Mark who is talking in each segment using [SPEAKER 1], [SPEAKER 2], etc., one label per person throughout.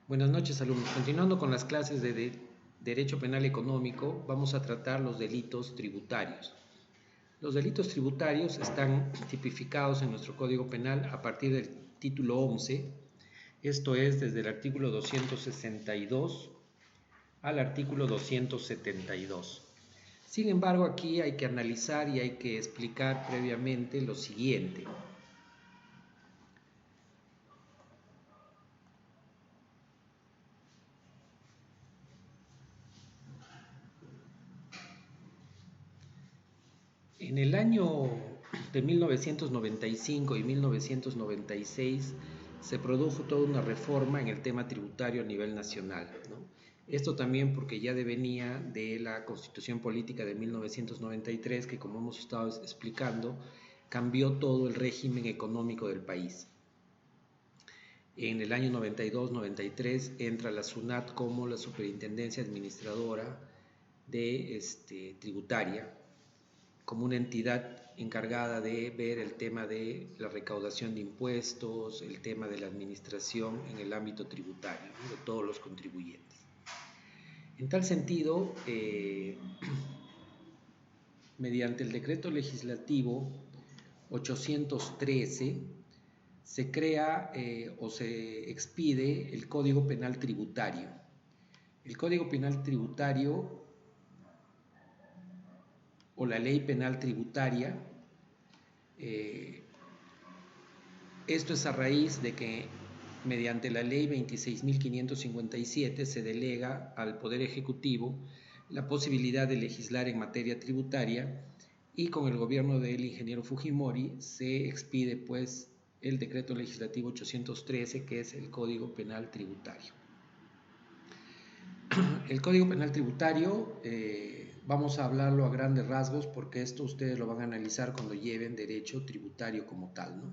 [SPEAKER 1] Buenas noches, alumnos. Continuando con las clases de Derecho Penal Económico, vamos a tratar los delitos tributarios. Los delitos tributarios están tipificados en nuestro Código Penal a partir del título 11, esto es desde el artículo 262 al artículo 272. Sin embargo, aquí hay que analizar y hay que explicar previamente lo siguiente. En el año de 1995 y 1996 se produjo toda una reforma en el tema tributario a nivel nacional, ¿no? Esto también porque ya devenía de la Constitución Política de 1993, que como hemos estado explicando, cambió todo el régimen económico del país. En el año 92-93 entra la SUNAT como la Superintendencia Administradora de tributaria, como una entidad encargada de ver el tema de la recaudación de impuestos, el tema de la administración en el ámbito tributario, ¿no?, de todos los contribuyentes. En tal sentido, mediante el decreto legislativo 813, se crea o se expide el Código Penal Tributario. El Código Penal Tributario o la Ley Penal Tributaria, esto es a raíz de que mediante la Ley 26.557 se delega al Poder Ejecutivo la posibilidad de legislar en materia tributaria, y con el gobierno del ingeniero Fujimori se expide pues el decreto legislativo 813, que es el Código Penal Tributario. El Código Penal Tributario, vamos a hablarlo a grandes rasgos porque esto ustedes lo van a analizar cuando lleven derecho tributario como tal, ¿no?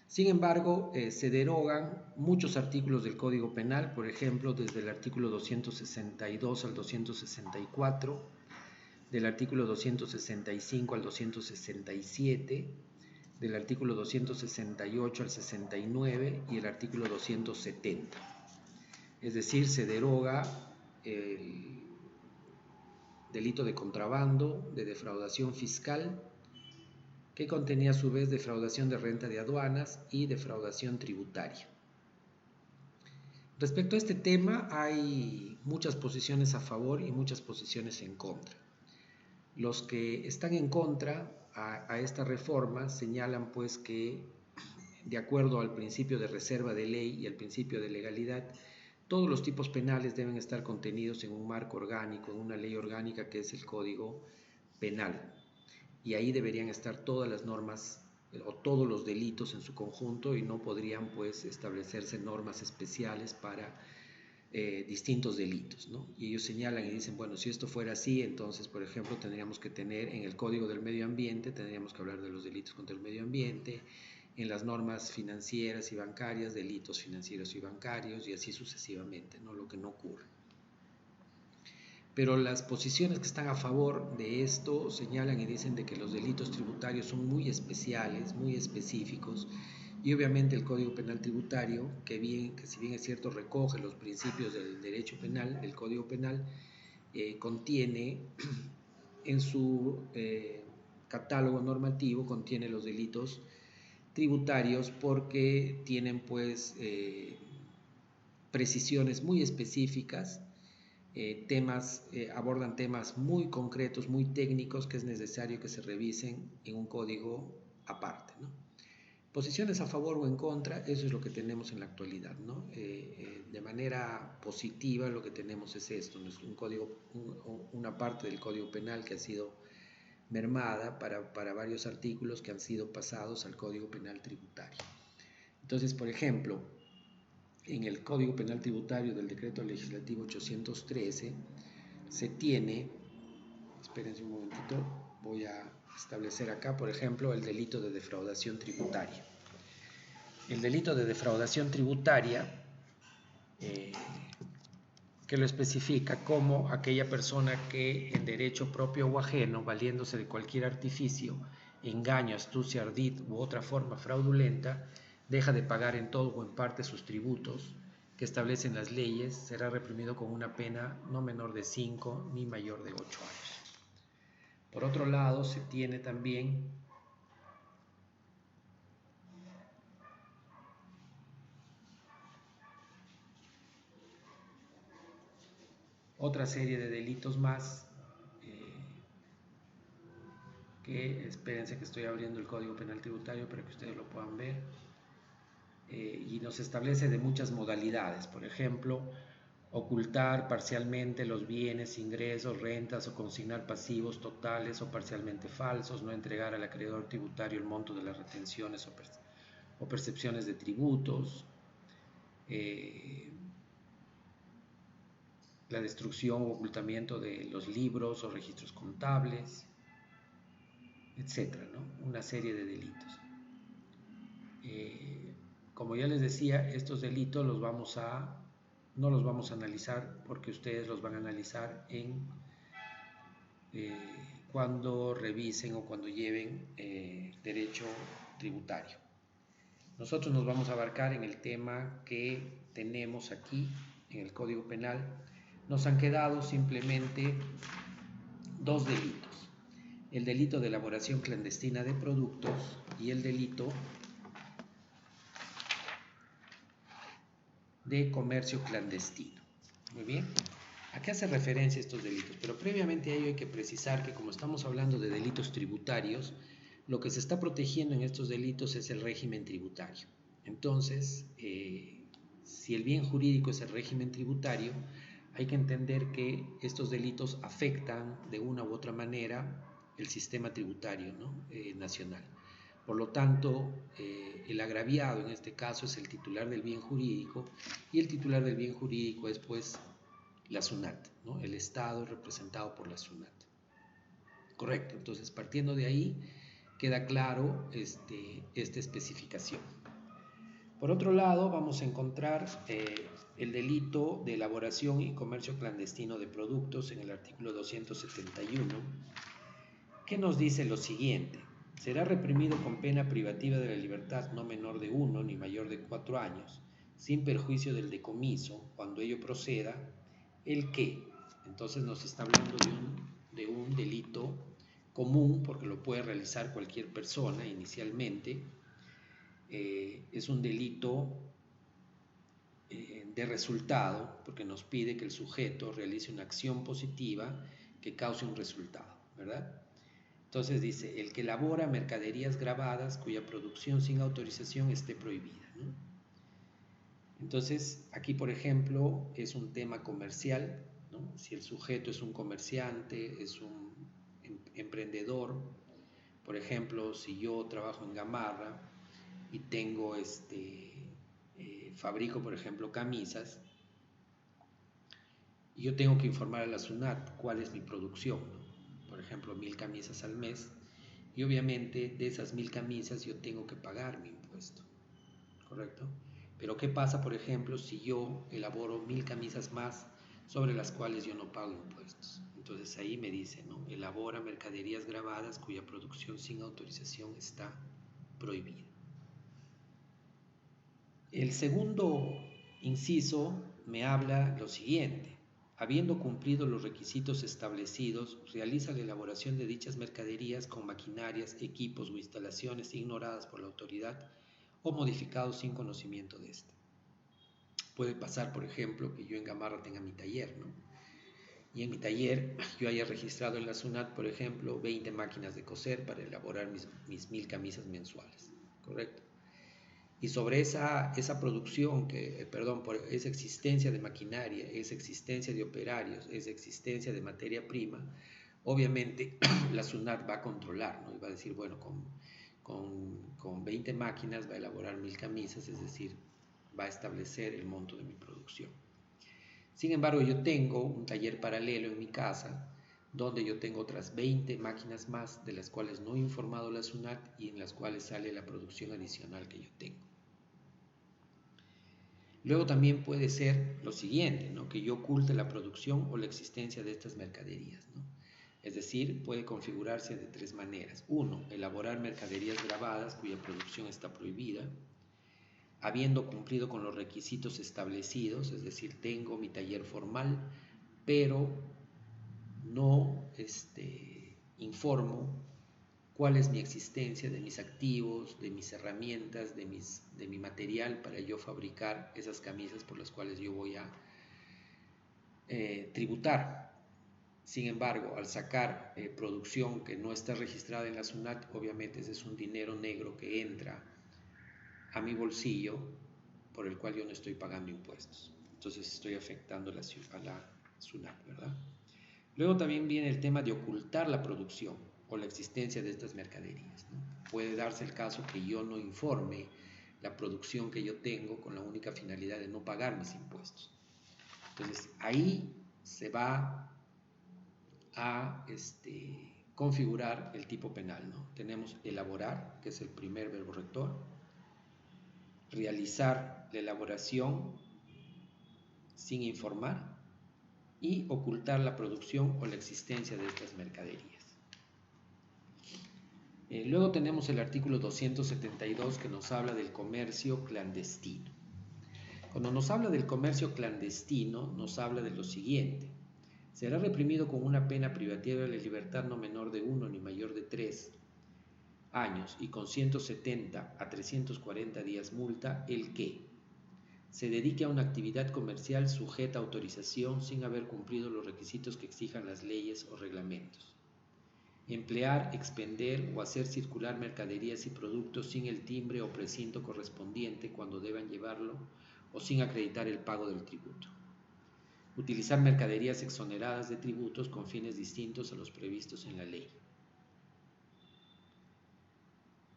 [SPEAKER 1] Sin embargo, se derogan muchos artículos del Código Penal, por ejemplo, desde el artículo 262 al 264, del artículo 265 al 267, del artículo 268 al 69 y el artículo 270. Es decir, se deroga el delito de contrabando, de defraudación fiscal, que contenía a su vez defraudación de renta de aduanas y defraudación tributaria. Respecto a este tema hay muchas posiciones a favor y muchas posiciones en contra. Los que están en contra a esta reforma señalan pues que, de acuerdo al principio de reserva de ley y al principio de legalidad, todos los tipos penales deben estar contenidos en un marco orgánico, en una ley orgánica que es el Código Penal. Y ahí deberían estar todas las normas o todos los delitos en su conjunto, y no podrían pues establecerse normas especiales para distintos delitos, ¿no? Y ellos señalan y dicen, bueno, si esto fuera así, entonces, por ejemplo, tendríamos que tener en el Código del Medio Ambiente, tendríamos que hablar de los delitos contra el medio ambiente, en las normas financieras y bancarias, delitos financieros y bancarios, y así sucesivamente, ¿no? Lo que no ocurre. Pero las posiciones que están a favor de esto señalan y dicen de que los delitos tributarios son muy especiales, muy específicos, y obviamente el Código Penal Tributario, que si bien es cierto recoge los principios del derecho penal, del Código Penal, contiene en su catálogo normativo, contiene los delitos tributarios porque tienen pues precisiones muy específicas, abordan temas muy concretos, muy técnicos, que es necesario que se revisen en un código aparte, ¿no? Posiciones a favor o en contra, eso es lo que tenemos en la actualidad, ¿no? De manera positiva lo que tenemos es esto, ¿no? Es una parte del Código Penal que ha sido mermada para varios artículos que han sido pasados al Código Penal Tributario. Entonces, por ejemplo, en el Código Penal Tributario del Decreto Legislativo 813 se tiene, espérense un momentito, voy a establecer acá, por ejemplo, el delito de defraudación tributaria. El delito de defraudación tributaria, que lo especifica como aquella persona que en derecho propio o ajeno, valiéndose de cualquier artificio, engaño, astucia, ardid u otra forma fraudulenta, deja de pagar en todo o en parte sus tributos que establecen las leyes, será reprimido con una pena no menor de 5 ni mayor de 8 años. Por otro lado, se tiene también otra serie de delitos más que, espérense que estoy abriendo el Código Penal Tributario para que ustedes lo puedan ver, y nos establece de muchas modalidades. Por ejemplo, ocultar parcialmente los bienes, ingresos, rentas o consignar pasivos totales o parcialmente falsos, no entregar al acreedor tributario el monto de las retenciones o percepciones de tributos, la destrucción o ocultamiento de los libros o registros contables, etcétera, ¿no? Una serie de delitos. Como ya les decía, estos delitos no los vamos a analizar porque ustedes los van a analizar cuando revisen o cuando lleven derecho tributario. Nosotros nos vamos a abarcar en el tema que tenemos aquí en el Código Penal. Nos han quedado simplemente dos delitos: el delito de elaboración clandestina de productos y el delito de comercio clandestino. Muy bien, ¿a qué hace referencia estos delitos? Pero previamente a ello hay que precisar que, como estamos hablando de delitos tributarios, lo que se está protegiendo en estos delitos es el régimen tributario. Entonces, si el bien jurídico es el régimen tributario, hay que entender que estos delitos afectan de una u otra manera el sistema tributario, ¿no? Nacional. Por lo tanto, el agraviado en este caso es el titular del bien jurídico, y el titular del bien jurídico es pues la SUNAT, ¿no? El Estado representado por la SUNAT. Correcto, entonces partiendo de ahí queda claro esta especificación. Por otro lado, vamos a encontrar el delito de elaboración y comercio clandestino de productos en el artículo 271, que nos dice lo siguiente: será reprimido con pena privativa de la libertad no menor de 1 ni mayor de 4 años, sin perjuicio del decomiso, cuando ello proceda, el que. Entonces nos está hablando de un delito común, porque lo puede realizar cualquier persona inicialmente. Es un delito de resultado, porque nos pide que el sujeto realice una acción positiva que cause un resultado, ¿verdad? Entonces dice: el que elabora mercaderías gravadas cuya producción sin autorización esté prohibida, ¿no? Entonces aquí, por ejemplo, es un tema comercial, ¿no? Si el sujeto es un comerciante, es un emprendedor, por ejemplo, si yo trabajo en Gamarra y tengo fabrico, por ejemplo, camisas, y yo tengo que informar a la SUNAT cuál es mi producción, ¿no? Por ejemplo, 1000 camisas al mes, y obviamente de esas 1000 camisas yo tengo que pagar mi impuesto, ¿correcto? Pero ¿qué pasa, por ejemplo, si yo elaboro 1000 camisas más sobre las cuales yo no pago impuestos? Entonces ahí me dice, ¿no? Elabora mercaderías gravadas cuya producción sin autorización está prohibida. El segundo inciso me habla lo siguiente: habiendo cumplido los requisitos establecidos, realiza la elaboración de dichas mercaderías con maquinarias, equipos o instalaciones ignoradas por la autoridad o modificados sin conocimiento de ésta. Puede pasar, por ejemplo, que yo en Gamarra tenga mi taller, ¿no? Y en mi taller yo haya registrado en la SUNAT, por ejemplo, 20 máquinas de coser para elaborar mis 1000 camisas mensuales, ¿correcto? Y sobre esa producción, por esa existencia de maquinaria, esa existencia de operarios, esa existencia de materia prima, obviamente la SUNAT va a controlar, ¿no? Y va a decir, bueno, con 20 máquinas va a elaborar 1000 camisas, es decir, va a establecer el monto de mi producción. Sin embargo, yo tengo un taller paralelo en mi casa, donde yo tengo otras 20 máquinas más, de las cuales no he informado a la SUNAT y en las cuales sale la producción adicional que yo tengo. Luego también puede ser lo siguiente, ¿no? Que yo oculte la producción o la existencia de estas mercaderías, ¿no? Es decir, puede configurarse de tres maneras. 1. Elaborar mercaderías gravadas cuya producción está prohibida. habiendo cumplido con los requisitos establecidos, es decir, tengo mi taller formal, pero no informo cuál es mi existencia de mis activos, de mis herramientas, de mi material para yo fabricar esas camisas por las cuales yo voy a tributar. Sin embargo, al sacar producción que no está registrada en la SUNAT, obviamente ese es un dinero negro que entra a mi bolsillo por el cual yo no estoy pagando impuestos. Entonces estoy afectando a la SUNAT, ¿verdad? Luego también viene el tema de ocultar la producción o la existencia de estas mercaderías, ¿no? Puede darse el caso que yo no informe la producción que yo tengo con la única finalidad de no pagar mis impuestos. Entonces ahí se va a configurar el tipo penal, ¿no? Tenemos elaborar, que es el primer verbo rector, realizar la elaboración sin informar y ocultar la producción o la existencia de estas mercaderías. Luego tenemos el artículo 272 que nos habla del comercio clandestino. Cuando nos habla del comercio clandestino, nos habla de lo siguiente: será reprimido con una pena privativa de la libertad no menor de 1 ni mayor de 3 años y con 170 a 340 días multa el que se dedique a una actividad comercial sujeta a autorización sin haber cumplido los requisitos que exijan las leyes o reglamentos, emplear, expender o hacer circular mercaderías y productos sin el timbre o precinto correspondiente cuando deban llevarlo o sin acreditar el pago del tributo, utilizar mercaderías exoneradas de tributos con fines distintos a los previstos en la ley,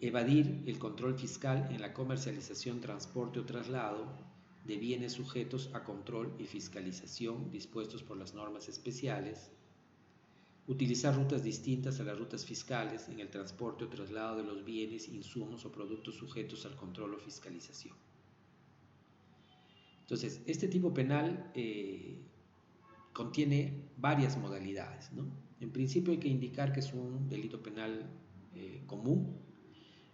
[SPEAKER 1] evadir el control fiscal en la comercialización, transporte o traslado de bienes sujetos a control y fiscalización dispuestos por las normas especiales, utilizar rutas distintas a las rutas fiscales en el transporte o traslado de los bienes, insumos o productos sujetos al control o fiscalización. Entonces, este tipo penal contiene varias modalidades, ¿no? En principio hay que indicar que es un delito penal común,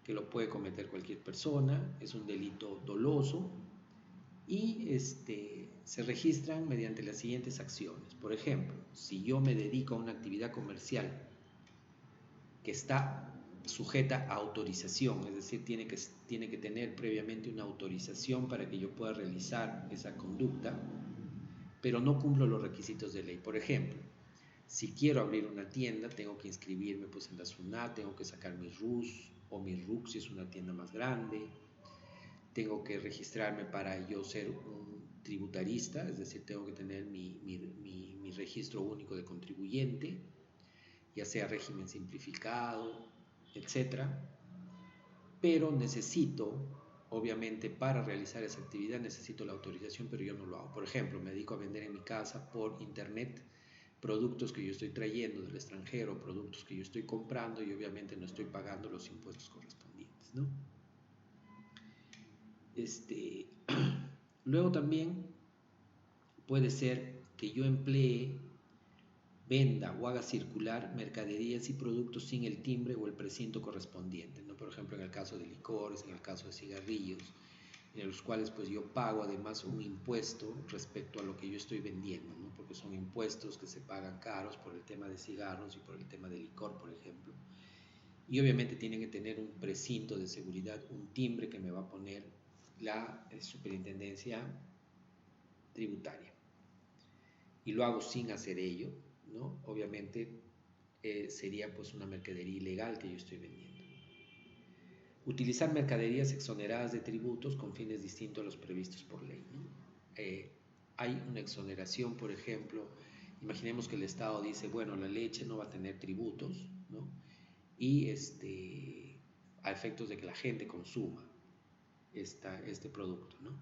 [SPEAKER 1] que lo puede cometer cualquier persona, es un delito doloso y se registran mediante las siguientes acciones. Por ejemplo, si yo me dedico a una actividad comercial que está sujeta a autorización, es decir, tiene que tener previamente una autorización para que yo pueda realizar esa conducta, pero no cumplo los requisitos de ley. Por ejemplo, si quiero abrir una tienda, tengo que inscribirme pues en la SUNAT, tengo que sacar mi RUS o mi RUC si es una tienda más grande, tengo que registrarme para yo ser un tributarista, es decir, tengo que tener mi registro único de contribuyente, ya sea régimen simplificado, etc. Pero necesito, obviamente, para realizar esa actividad necesito la autorización, pero yo no lo hago. Por ejemplo, me dedico a vender en mi casa por internet productos que yo estoy trayendo del extranjero, productos que yo estoy comprando y obviamente no estoy pagando los impuestos correspondientes, ¿no? Luego también puede ser que yo emplee, venda o haga circular mercaderías y productos sin el timbre o el precinto correspondiente, ¿no? Por ejemplo, en el caso de licores, en el caso de cigarrillos, en los cuales pues yo pago además un impuesto respecto a lo que yo estoy vendiendo, ¿no? Porque son impuestos que se pagan caros por el tema de cigarros y por el tema de licor, por ejemplo. Y obviamente tienen que tener un precinto de seguridad, un timbre que me va a poner la superintendencia tributaria. Y lo hago sin hacer ello, ¿no? Obviamente sería pues una mercadería ilegal que yo estoy vendiendo. Utilizar mercaderías exoneradas de tributos con fines distintos a los previstos por ley, ¿no? Hay una exoneración, por ejemplo, imaginemos que el Estado dice, bueno, la leche no va a tener tributos, ¿no? Y a efectos de que la gente consuma este producto, ¿no?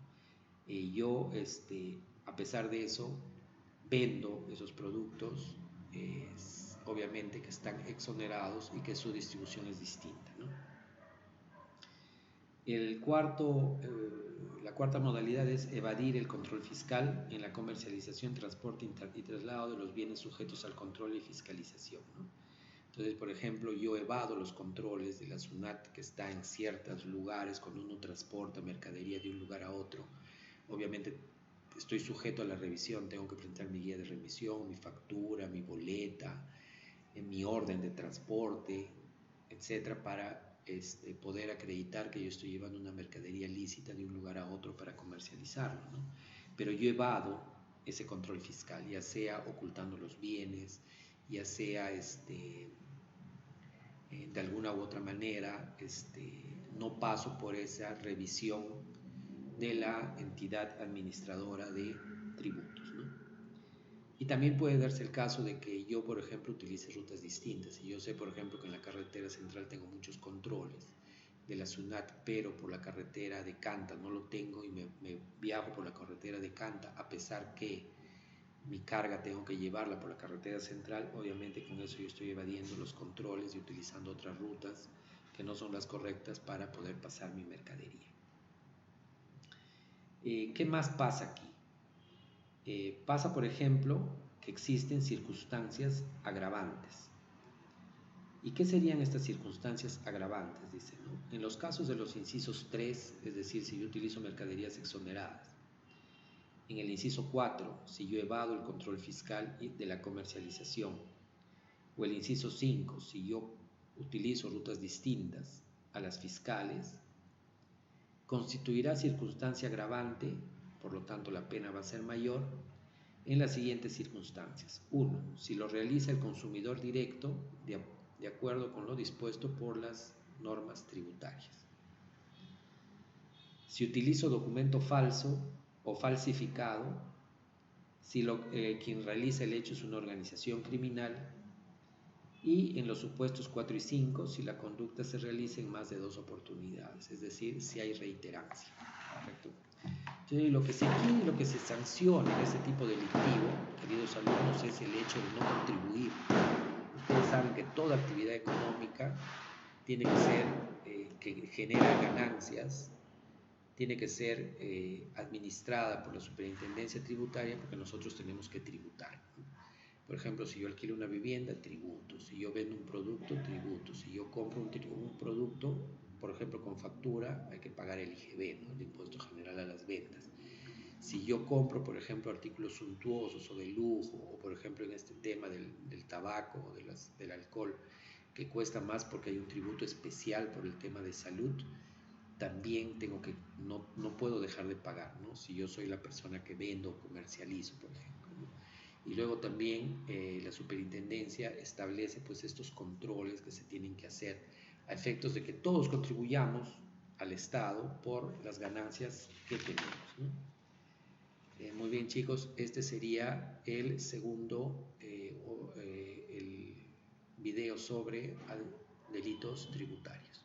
[SPEAKER 1] Y yo, a pesar de eso, vendo esos productos, obviamente que están exonerados y que su distribución es distinta, ¿no? La cuarta modalidad es evadir el control fiscal en la comercialización, transporte y traslado de los bienes sujetos al control y fiscalización, ¿no? Entonces, por ejemplo, yo evado los controles de la SUNAT que está en ciertos lugares cuando uno transporta mercadería de un lugar a otro. Obviamente estoy sujeto a la revisión, tengo que presentar mi guía de remisión, mi factura, mi boleta, mi orden de transporte, etcétera, para poder acreditar que yo estoy llevando una mercadería lícita de un lugar a otro para comercializarlo, ¿no? Pero yo evado ese control fiscal, ya sea ocultando los bienes, ya sea de alguna u otra manera no paso por esa revisión de la entidad administradora de tributos, ¿no? Y también puede darse el caso de que yo, por ejemplo, utilice rutas distintas. Y yo sé, por ejemplo, que en la carretera central tengo muchos controles de la SUNAT, pero por la carretera de Canta no lo tengo y me viajo por la carretera de Canta, a pesar que mi carga tengo que llevarla por la carretera central. Obviamente con eso yo estoy evadiendo los controles y utilizando otras rutas que no son las correctas para poder pasar mi mercadería. ¿Qué más pasa aquí? Pasa, por ejemplo, que existen circunstancias agravantes. ¿Y qué serían estas circunstancias agravantes? Dice, ¿no? En los casos de los incisos 3, es decir, si yo utilizo mercaderías exoneradas. En el inciso 4, si yo evado el control fiscal de la comercialización. O el inciso 5, si yo utilizo rutas distintas a las fiscales, constituirá circunstancia agravante, por lo tanto la pena va a ser mayor, en las siguientes circunstancias. 1. Si lo realiza el consumidor directo de acuerdo con lo dispuesto por las normas tributarias. Si utilizo documento falso o falsificado, si quien realiza el hecho es una organización criminal, y en los supuestos 4 y 5, si la conducta se realiza en más de 2 oportunidades, es decir, si hay reiterancia. Correcto. Entonces, lo que se quiere, lo que se sanciona en ese tipo delictivo, queridos alumnos, es el hecho de no contribuir. Ustedes saben que toda actividad económica tiene que ser, que genera ganancias, tiene que ser administrada por la Superintendencia Tributaria, porque nosotros tenemos que tributar. Por ejemplo, si yo alquilo una vivienda, tributo. Si yo vendo un producto, tributo. Si yo compro un producto, por ejemplo, con factura, hay que pagar el IGB, ¿no? El Impuesto General a las Ventas. Si yo compro, por ejemplo, artículos suntuosos o de lujo, o por ejemplo en este tema del tabaco o del alcohol, que cuesta más porque hay un tributo especial por el tema de salud, también no puedo dejar de pagar, ¿no? Si yo soy la persona que vendo o comercializo, por ejemplo. Y luego también la superintendencia establece pues estos controles que se tienen que hacer a efectos de que todos contribuyamos al Estado por las ganancias que tenemos, ¿no? Muy bien, chicos, este sería el segundo el video sobre delitos tributarios.